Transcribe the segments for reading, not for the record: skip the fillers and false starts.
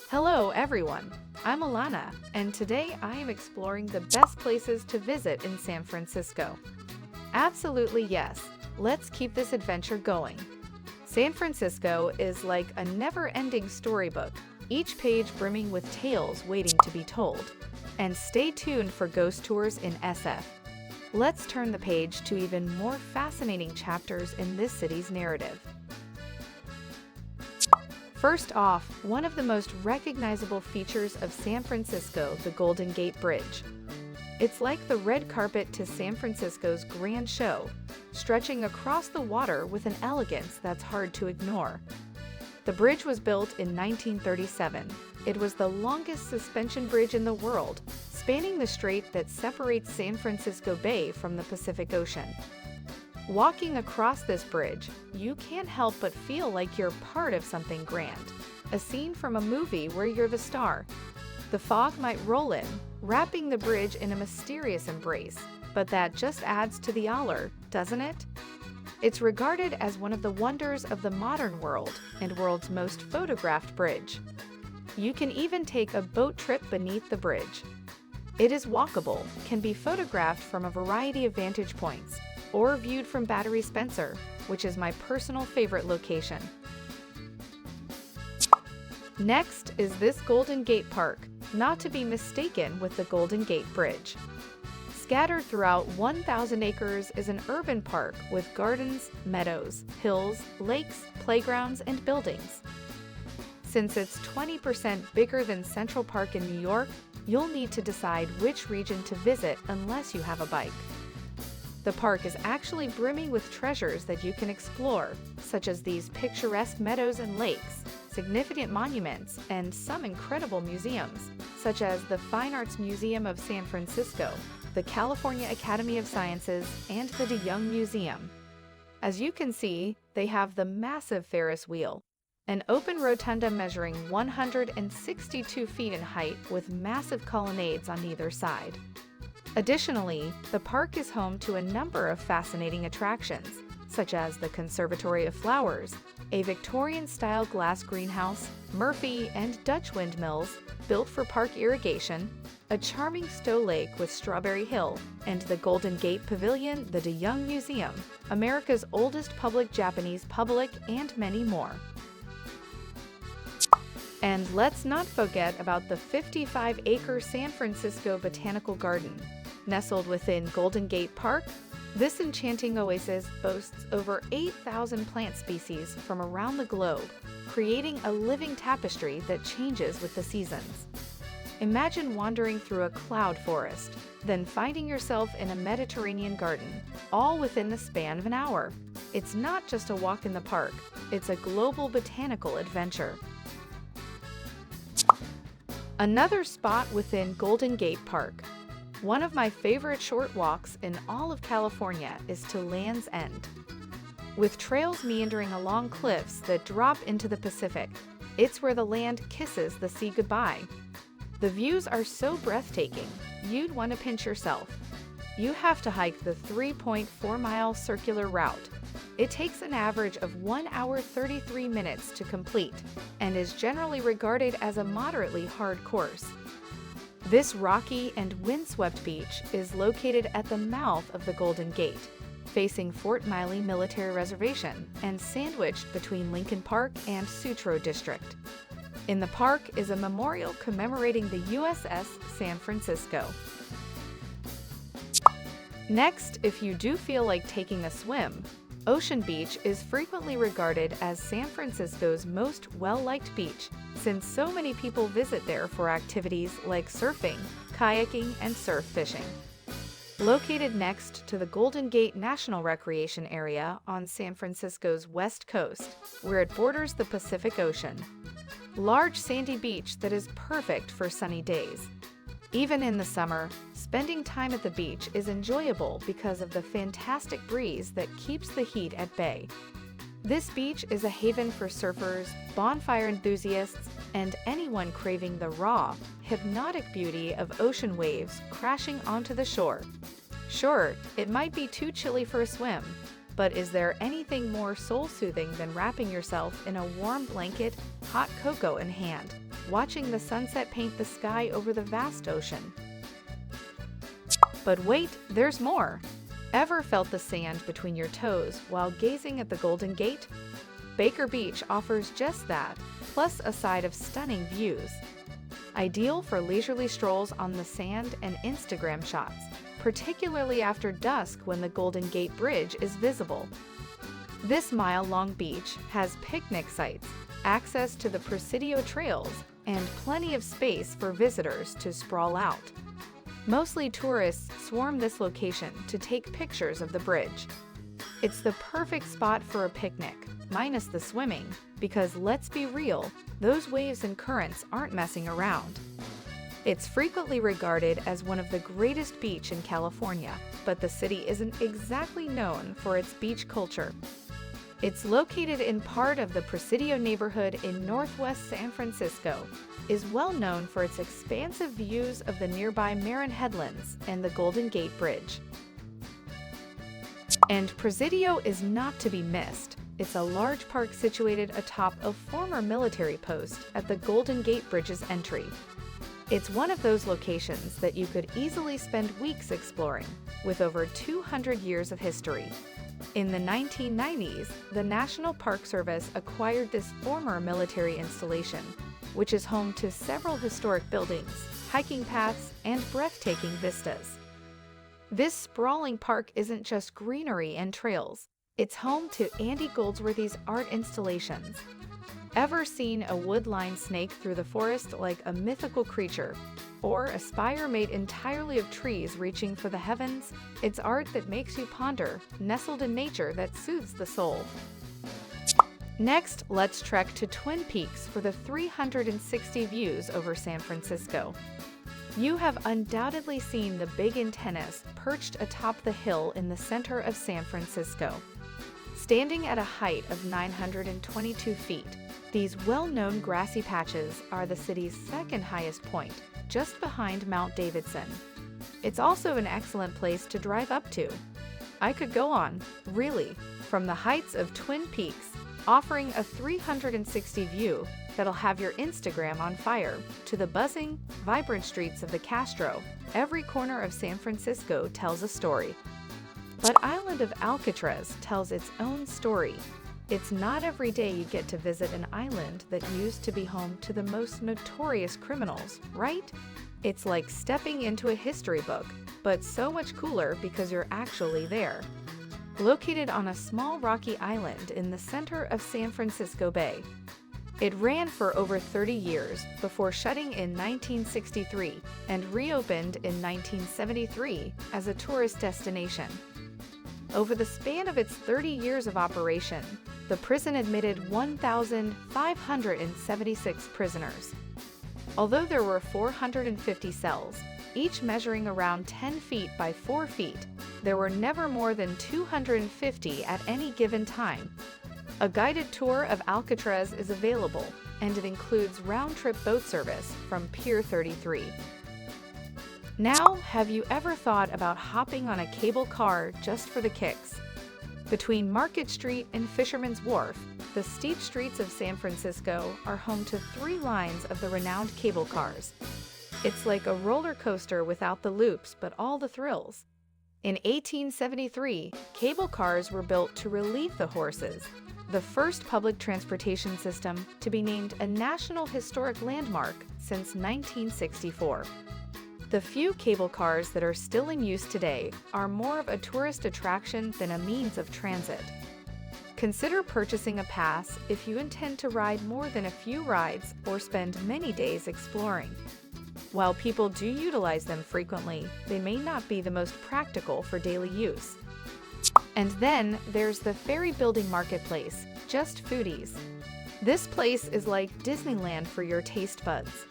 Hello everyone, I'm Alana, and today I am exploring the best places to visit in San Francisco. Absolutely yes, let's keep this adventure going. San Francisco is like a never-ending storybook, each page brimming with tales waiting to be told. And stay tuned for ghost tours in SF. Let's turn the page to even more fascinating chapters in this city's narrative. First off, one of the most recognizable features of San Francisco, the Golden Gate Bridge. It's like the red carpet to San Francisco's grand show, stretching across the water with an elegance that's hard to ignore. The bridge was built in 1937. It was the longest suspension bridge in the world, spanning the strait that separates San Francisco Bay from the Pacific Ocean. Walking across this bridge, you can't help but feel like you're part of something grand, a scene from a movie where you're the star. The fog might roll in, wrapping the bridge in a mysterious embrace, but that just adds to the allure, doesn't it? It's regarded as one of the wonders of the modern world and world's most photographed bridge. You can even take a boat trip beneath the bridge. It is walkable, can be photographed from a variety of vantage points, or viewed from Battery Spencer, which is my personal favorite location. Next is this Golden Gate Park, not to be mistaken with the Golden Gate Bridge. Scattered throughout 1,000 acres is an urban park with gardens, meadows, hills, lakes, playgrounds, and buildings. Since it's 20% bigger than Central Park in New York, you'll need to decide which region to visit unless you have a bike. The park is actually brimming with treasures that you can explore, such as these picturesque meadows and lakes, significant monuments, and some incredible museums, such as the Fine Arts Museum of San Francisco, the California Academy of Sciences, and the De Young Museum. As you can see, they have the massive Ferris wheel, an open rotunda measuring 162 feet in height with massive colonnades on either side. Additionally, the park is home to a number of fascinating attractions, such as the Conservatory of Flowers, a Victorian-style glass greenhouse, Murphy and Dutch windmills built for park irrigation, a charming Stowe Lake with Strawberry Hill, and the Golden Gate Pavilion, the De Young Museum, America's oldest public Japanese public, and many more. And let's not forget about the 55-acre San Francisco Botanical Garden. Nestled within Golden Gate Park, this enchanting oasis boasts over 8,000 plant species from around the globe, creating a living tapestry that changes with the seasons. Imagine wandering through a cloud forest, then finding yourself in a Mediterranean garden, all within the span of an hour. It's not just a walk in the park, it's a global botanical adventure. Another spot within Golden Gate Park. One of my favorite short walks in all of California is to Land's End. With trails meandering along cliffs that drop into the Pacific, it's where the land kisses the sea goodbye. The views are so breathtaking, you'd want to pinch yourself. You have to hike the 3.4-mile circular route. It takes an average of 1 hour 33 minutes to complete and is generally regarded as a moderately hard course. This rocky and windswept beach is located at the mouth of the Golden Gate, facing Fort Miley Military Reservation and sandwiched between Lincoln Park and Sutro District. In the park is a memorial commemorating the USS San Francisco. Next, if you do feel like taking a swim, Ocean Beach is frequently regarded as San Francisco's most well-liked beach, since so many people visit there for activities like surfing, kayaking, and surf fishing. Located next to the Golden Gate National Recreation Area on San Francisco's west coast, where it borders the Pacific Ocean. Large sandy beach that is perfect for sunny days. Even in the summer, spending time at the beach is enjoyable because of the fantastic breeze that keeps the heat at bay. This beach is a haven for surfers, bonfire enthusiasts, and anyone craving the raw, hypnotic beauty of ocean waves crashing onto the shore. Sure, it might be too chilly for a swim, but is there anything more soul-soothing than wrapping yourself in a warm blanket, hot cocoa in hand, watching the sunset paint the sky over the vast ocean. But wait, there's more! Ever felt the sand between your toes while gazing at the Golden Gate? Baker Beach offers just that, plus a side of stunning views. Ideal for leisurely strolls on the sand and Instagram shots, particularly after dusk when the Golden Gate Bridge is visible. This mile-long beach has picnic sites, access to the Presidio trails, and plenty of space for visitors to sprawl out. Mostly tourists swarm this location to take pictures of the bridge. It's the perfect spot for a picnic, minus the swimming, because let's be real, those waves and currents aren't messing around. It's frequently regarded as one of the greatest beaches in California, but the city isn't exactly known for its beach culture. It's located in part of the Presidio neighborhood in northwest San Francisco, is well known for its expansive views of the nearby Marin Headlands and the Golden Gate Bridge. And Presidio is not to be missed. It's a large park situated atop a former military post at the Golden Gate Bridge's entry. It's one of those locations that you could easily spend weeks exploring, with over 200 years of history. In the 1990s, the National Park Service acquired this former military installation, which is home to several historic buildings, hiking paths, and breathtaking vistas. This sprawling park isn't just greenery and trails. It's home to Andy Goldsworthy's art installations. Ever seen a wood-lined snake through the forest like a mythical creature? Or a spire made entirely of trees reaching for the heavens? It's art that makes you ponder, nestled in nature that soothes the soul. Next, let's trek to Twin Peaks for the 360 views over San Francisco. You have undoubtedly seen the big antennas perched atop the hill in the center of San Francisco. Standing at a height of 922 feet, these well-known grassy patches are the city's second highest point, just behind Mount Davidson. It's also an excellent place to drive up to. I could go on, really, from the heights of Twin Peaks, offering a 360 view that'll have your Instagram on fire, to the buzzing, vibrant streets of the Castro. Every corner of San Francisco tells a story. But island of Alcatraz tells its own story. It's not every day you get to visit an island that used to be home to the most notorious criminals, right? It's like stepping into a history book, but so much cooler because you're actually there. Located on a small rocky island in the center of San Francisco Bay. It ran for over 30 years before shutting in 1963 and reopened in 1973 as a tourist destination. Over the span of its 30 years of operation, the prison admitted 1,576 prisoners. Although there were 450 cells, each measuring around 10 feet by 4 feet, there were never more than 250 at any given time. A guided tour of Alcatraz is available, and it includes round-trip boat service from Pier 33. Now, have you ever thought about hopping on a cable car just for the kicks? Between Market Street and Fisherman's Wharf, the steep streets of San Francisco are home to 3 lines of the renowned cable cars. It's like a roller coaster without the loops, but all the thrills. In 1873, cable cars were built to relieve the horses, the first public transportation system to be named a National Historic Landmark since 1964. The few cable cars that are still in use today are more of a tourist attraction than a means of transit. Consider purchasing a pass if you intend to ride more than a few rides or spend many days exploring. While people do utilize them frequently, they may not be the most practical for daily use. And then there's the Ferry Building Marketplace, just foodies. This place is like Disneyland for your taste buds.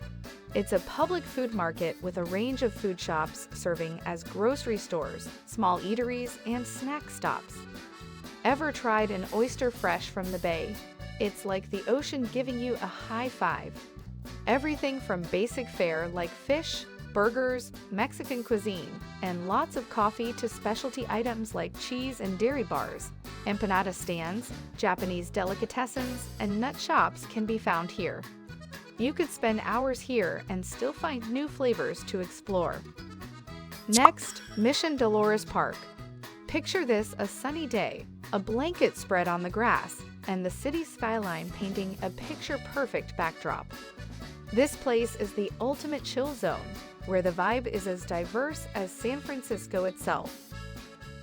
It's a public food market with a range of food shops serving as grocery stores, small eateries, and snack stops. Ever tried an oyster fresh from the bay? It's like the ocean giving you a high five. Everything from basic fare like fish, burgers, Mexican cuisine, and lots of coffee to specialty items like cheese and dairy bars, empanada stands, Japanese delicatessens, and nut shops can be found here. You could spend hours here and still find new flavors to explore. Next, Mission Dolores Park. Picture this: a sunny day, a blanket spread on the grass, and the city skyline painting a picture-perfect backdrop. This place is the ultimate chill zone, where the vibe is as diverse as San Francisco itself.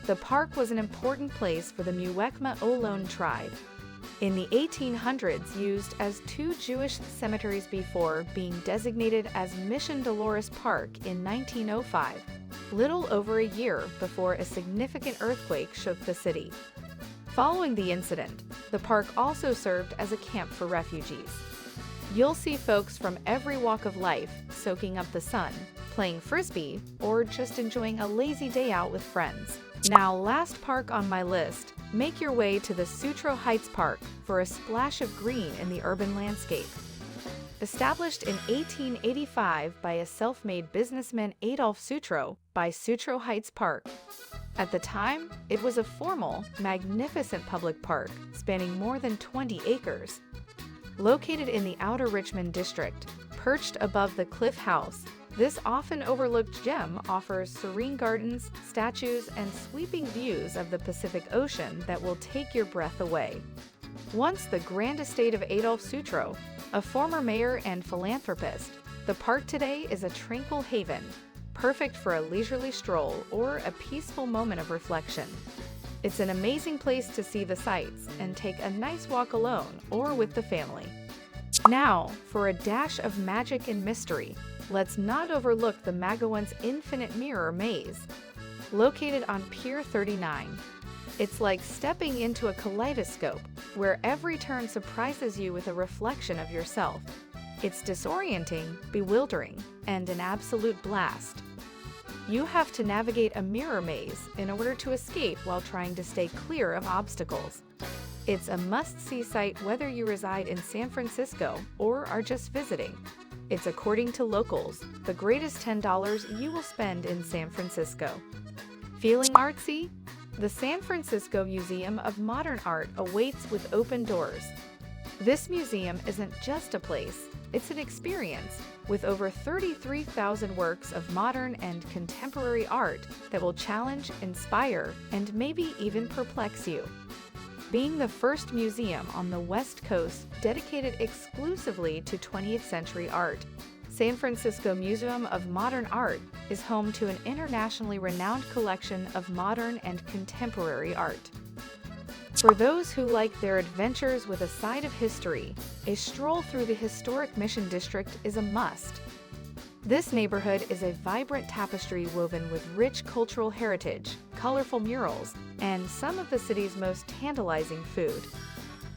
The park was an important place for the Muwekma Ohlone tribe. In the 1800s, used as two Jewish cemeteries before being designated as Mission Dolores Park in 1905, little over a year before a significant earthquake shook the city. Following the incident, the park also served as a camp for refugees. You'll see folks from every walk of life soaking up the sun, playing frisbee, or just enjoying a lazy day out with friends. Now, last park on my list, make your way to the Sutro Heights Park for a splash of green in the urban landscape. Established in 1885 by a self-made businessman Adolf Sutro by Sutro Heights Park. At the time, it was a formal, magnificent public park spanning more than 20 acres. Located in the outer Richmond district, perched above the Cliff House, this often overlooked gem offers serene gardens, statues, and sweeping views of the Pacific Ocean that will take your breath away. Once the grand estate of Adolf Sutro, a former mayor and philanthropist, the park today is a tranquil haven, perfect for a leisurely stroll or a peaceful moment of reflection. It's an amazing place to see the sights and take a nice walk alone or with the family. Now, for a dash of magic and mystery, let's not overlook the Magowan's Infinite Mirror Maze. Located on Pier 39, it's like stepping into a kaleidoscope where every turn surprises you with a reflection of yourself. It's disorienting, bewildering, and an absolute blast. You have to navigate a mirror maze in order to escape while trying to stay clear of obstacles. It's a must-see site whether you reside in San Francisco or are just visiting. It's, according to locals, the greatest $10 you will spend in San Francisco. Feeling artsy? The San Francisco Museum of Modern Art awaits with open doors. This museum isn't just a place, it's an experience with over 33,000 works of modern and contemporary art that will challenge, inspire, and maybe even perplex you. Being the first museum on the West Coast dedicated exclusively to 20th century art, San Francisco Museum of Modern Art is home to an internationally renowned collection of modern and contemporary art. For those who like their adventures with a side of history, a stroll through the historic Mission District is a must. This neighborhood is a vibrant tapestry woven with rich cultural heritage, colorful murals, and some of the city's most tantalizing food.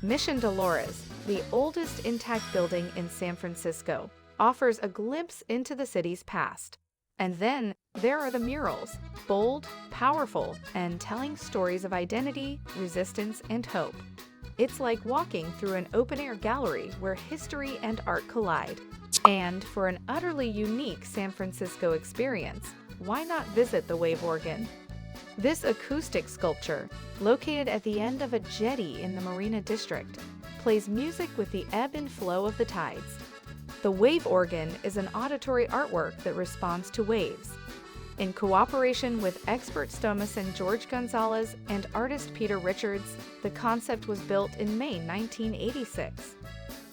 Mission Dolores, the oldest intact building in San Francisco, offers a glimpse into the city's past. And then there are the murals, bold, powerful, and telling stories of identity, resistance, and hope. It's like walking through an open-air gallery where history and art collide. And for an utterly unique San Francisco experience, why not visit the Wave Organ? This acoustic sculpture, located at the end of a jetty in the Marina District, plays music with the ebb and flow of the tides. The Wave Organ is an auditory artwork that responds to waves. In cooperation with expert stomacist George Gonzalez and artist Peter Richards, the concept was built in May 1986.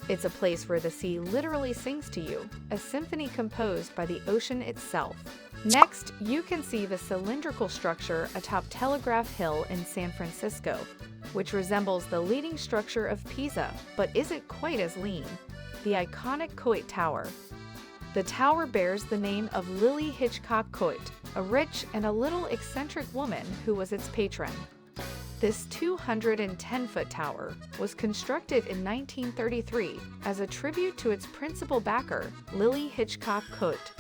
It's a place where the sea literally sings to you, a symphony composed by the ocean itself. Next, you can see the cylindrical structure atop Telegraph Hill in San Francisco, which resembles the leading structure of Pisa but isn't quite as lean, the iconic Coit Tower. The tower bears the name of Lily Hitchcock Coit, a rich and a little eccentric woman who was its patron. This 210-foot tower was constructed in 1933 as a tribute to its principal backer, Lily Hitchcock Coit.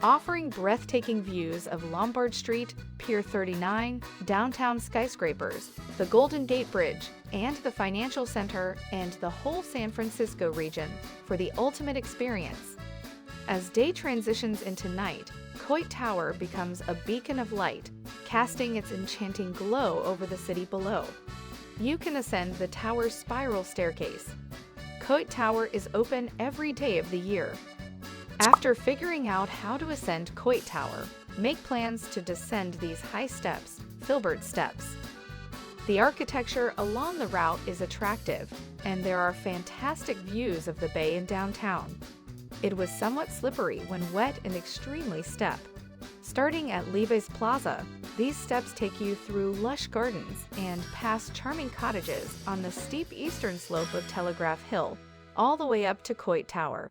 Offering breathtaking views of Lombard Street, Pier 39, downtown skyscrapers, the Golden Gate Bridge, and the financial center and the whole San Francisco region for the ultimate experience. As day transitions into night, Coit Tower becomes a beacon of light, casting its enchanting glow over the city below. You can ascend the tower's spiral staircase. Coit Tower is open every day of the year. After figuring out how to ascend Coit Tower, make plans to descend these high steps, Filbert Steps. The architecture along the route is attractive, and there are fantastic views of the bay and downtown. It was somewhat slippery when wet and extremely steep. Starting at Levi's Plaza, these steps take you through lush gardens and past charming cottages on the steep eastern slope of Telegraph Hill, all the way up to Coit Tower.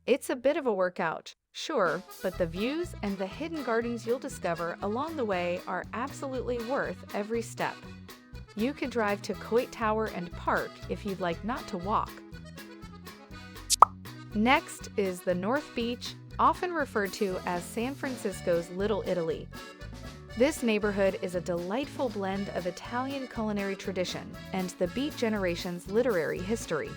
It's a bit of a workout, sure, but the views and the hidden gardens you'll discover along the way are absolutely worth every step. You could drive to Coit Tower and park if you'd like not to walk. Next is the North Beach, often referred to as San Francisco's Little Italy. This neighborhood is a delightful blend of Italian culinary tradition and the Beat generation's literary history.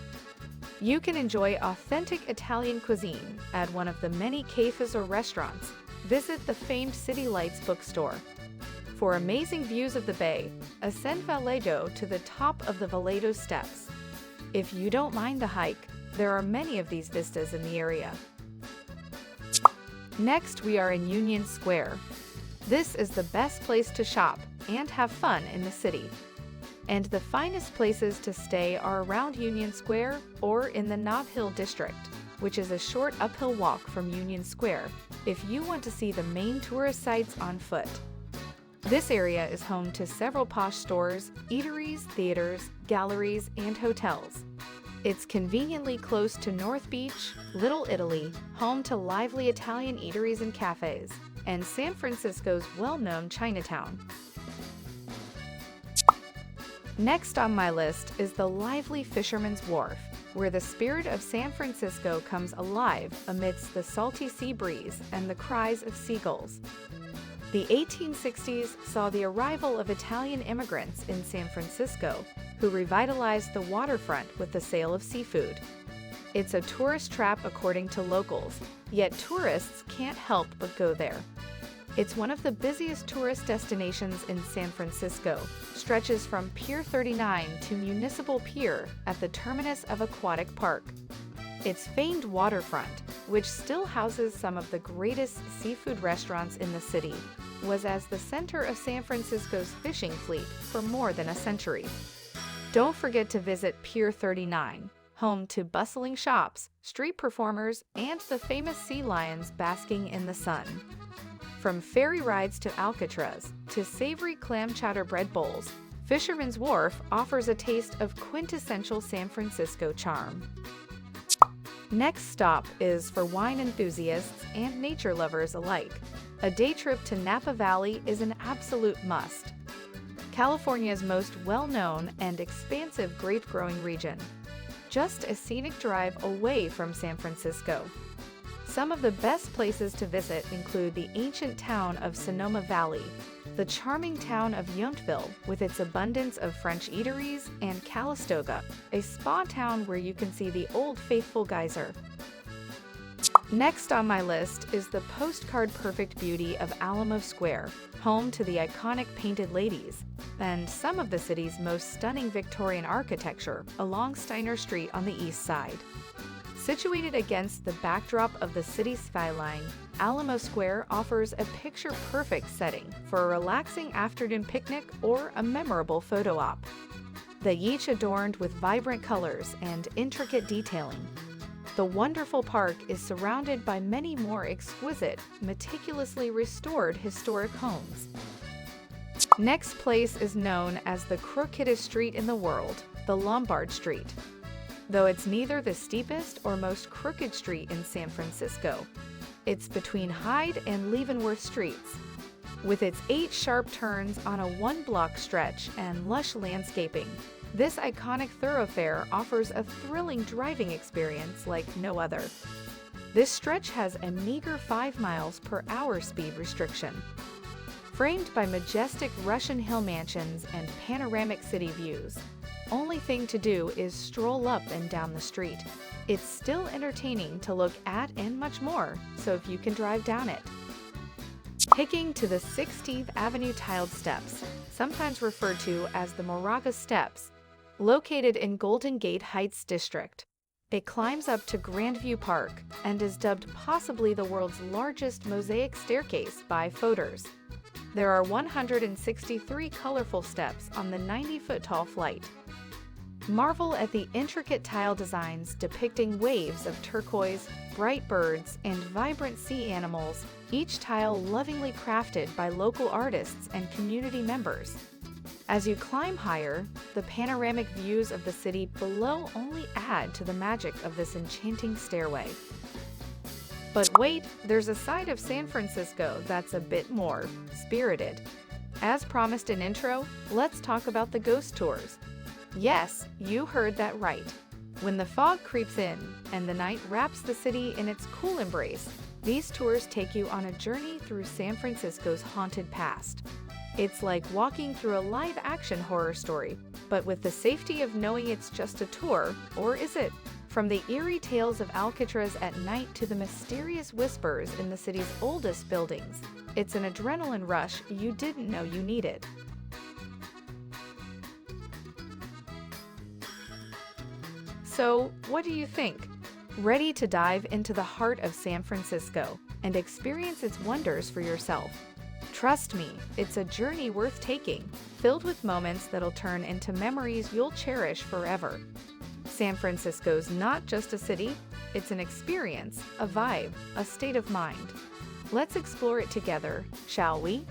You can enjoy authentic Italian cuisine at one of the many cafes or restaurants. Visit the famed City Lights bookstore. For amazing views of the bay, ascend Vallejo to the top of the Vallejo Steps. If you don't mind the hike, there are many of these vistas in the area. Next, we are in Union Square. This is the best place to shop and have fun in the city. And the finest places to stay are around Union Square or in the Nob Hill district, which is a short uphill walk from Union Square if you want to see the main tourist sites on foot. This area is home to several posh stores, eateries, theaters, galleries, and hotels. It's conveniently close to North Beach, Little Italy, home to lively Italian eateries and cafes, and San Francisco's well-known Chinatown. Next on my list is the lively Fisherman's Wharf, where the spirit of San Francisco comes alive amidst the salty sea breeze and the cries of seagulls. The 1860s saw the arrival of Italian immigrants in San Francisco, who revitalized the waterfront with the sale of seafood. It's a tourist trap according to locals, yet tourists can't help but go there. It's one of the busiest tourist destinations in San Francisco, stretches from Pier 39 to Municipal Pier at the terminus of Aquatic Park. Its famed waterfront, which still houses some of the greatest seafood restaurants in the city, was as the center of San Francisco's fishing fleet for more than a century. Don't forget to visit Pier 39, home to bustling shops, street performers, and the famous sea lions basking in the sun. From ferry rides to Alcatraz to savory clam chowder bread bowls, Fisherman's Wharf offers a taste of quintessential San Francisco charm. Next stop is for wine enthusiasts and nature lovers alike. A day trip to Napa Valley is an absolute must. California's most well-known and expansive grape-growing region, just a scenic drive away from San Francisco. Some of the best places to visit include the ancient town of Sonoma Valley, the charming town of Yountville with its abundance of French eateries, and Calistoga, a spa town where you can see the Old Faithful geyser. Next on my list is the postcard-perfect beauty of Alamo Square, home to the iconic Painted Ladies, and some of the city's most stunning Victorian architecture along Steiner Street on the east side. Situated against the backdrop of the city's skyline, Alamo Square offers a picture-perfect setting for a relaxing afternoon picnic or a memorable photo op. They each adorned with vibrant colors and intricate detailing. The wonderful park is surrounded by many more exquisite, meticulously restored historic homes. Next place is known as the crookedest street in the world, the Lombard Street. Though it's neither the steepest or most crooked street in San Francisco, it's between Hyde and Leavenworth streets. With its 8 sharp turns on a 1-block stretch and lush landscaping, this iconic thoroughfare offers a thrilling driving experience like no other. This stretch has a meager 5 miles per hour speed restriction. Framed by majestic Russian hill mansions and panoramic city views, only thing to do is stroll up and down the street. It's still entertaining to look at and much more, so if you can drive down it. Hiking to the 16th Avenue tiled steps, sometimes referred to as the Moraga Steps, located in Golden Gate Heights District. It climbs up to Grandview Park and is dubbed possibly the world's largest mosaic staircase by Photos. There are 163 colorful steps on the 90-foot-tall flight. Marvel at the intricate tile designs depicting waves of turquoise, bright birds, and vibrant sea animals, each tile lovingly crafted by local artists and community members. As you climb higher, the panoramic views of the city below only add to the magic of this enchanting stairway. But wait, there's a side of San Francisco that's a bit more spirited. As promised in intro, let's talk about the ghost tours. Yes, you heard that right. When the fog creeps in and the night wraps the city in its cool embrace, these tours take you on a journey through San Francisco's haunted past. It's like walking through a live-action horror story, but with the safety of knowing it's just a tour, or is it? From the eerie tales of Alcatraz at night to the mysterious whispers in the city's oldest buildings, it's an adrenaline rush you didn't know you needed. So, what do you think? Ready to dive into the heart of San Francisco and experience its wonders for yourself? Trust me, it's a journey worth taking, filled with moments that'll turn into memories you'll cherish forever. San Francisco's not just a city, it's an experience, a vibe, a state of mind. Let's explore it together, shall we?